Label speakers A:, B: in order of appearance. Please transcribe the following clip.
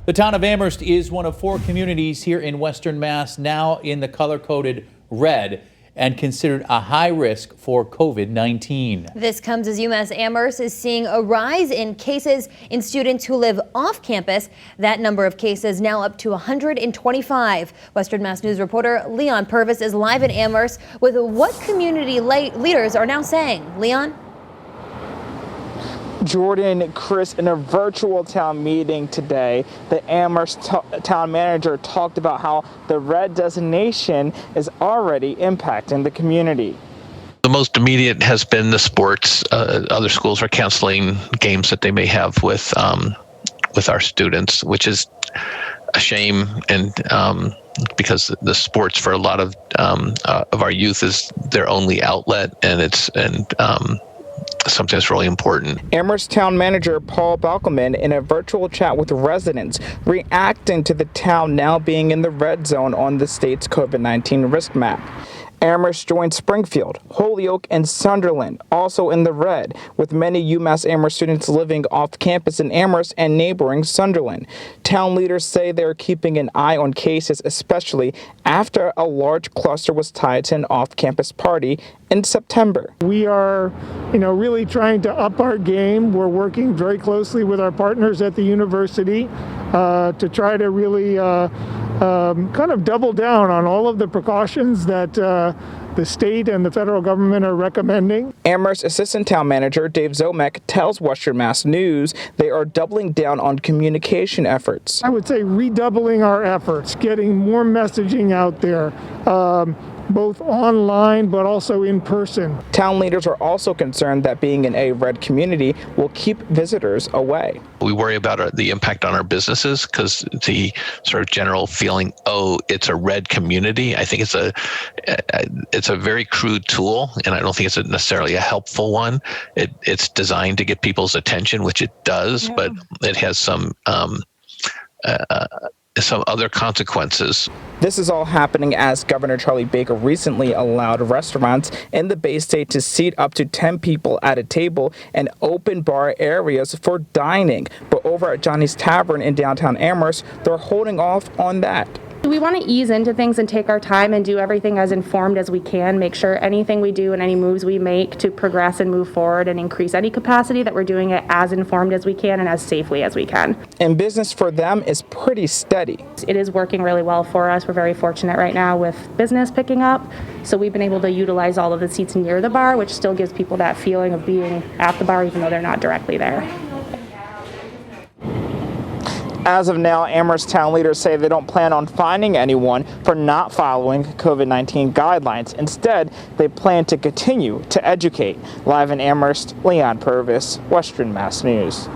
A: The town of Amherst is one of 4 communities here in Western Mass now in the color-coded red and considered a high risk for COVID-19.
B: This comes as UMass Amherst is seeing a rise in cases in students who live off campus. That number of cases now up to 125. Western Mass News reporter Leon Purvis is live in Amherst with what community leaders are now saying. Leon?
C: Jordan, Chris, in a virtual town meeting today, the Amherst town manager talked about how the red designation is already impacting the community.
D: The most immediate has been the sports. Other schools are canceling games that they may have with our students, which is a shame, and because the sports for a lot of our youth is their only outlet, and something that's really important.
C: Amherst town manager Paul Balkelman in a virtual chat with residents reacting to the town now being in the red zone on the state's COVID-19 risk map. Amherst joined Springfield, Holyoke, and Sunderland, also in the red, with many UMass Amherst students living off campus in Amherst and neighboring Sunderland. Town leaders say they're keeping an eye on cases, especially after a large cluster was tied to an off-campus party in September.
E: We are, really trying to up our game. We're working very closely with our partners at the university to try to really kind of double down on all of the precautions that the state and the federal government are recommending.
C: Amherst Assistant Town Manager Dave Zomek tells Western Mass News they are doubling down on communication efforts.
E: I would say redoubling our efforts, getting more messaging out there, both online but also in person.
C: Town leaders are also concerned that being in a red community will keep visitors away.
D: We worry about the impact on our businesses because the sort of general feeling, oh, it's a red community. I think it's a very crude tool, and I don't think it's necessarily a helpful one. It's designed to get people's attention, which it does, but it has some other consequences.
C: This is all happening as Governor Charlie Baker recently allowed restaurants in the Bay State to seat up to 10 people at a table and open bar areas for dining. But over at Johnny's Tavern in downtown Amherst, they're holding off on that.
F: We want to ease into things and take our time and do everything as informed as we can, make sure anything we do and any moves we make to progress and move forward and increase any capacity, that we're doing it as informed as we can and as safely as we can.
C: And business for them is pretty steady.
F: It is working really well for us. We're very fortunate right now with business picking up, so we've been able to utilize all of the seats near the bar, which still gives people that feeling of being at the bar even though they're not directly there.
C: As of now, Amherst town leaders say they don't plan on fining anyone for not following COVID-19 guidelines. Instead, they plan to continue to educate. Live in Amherst, Leon Purvis, Western Mass News.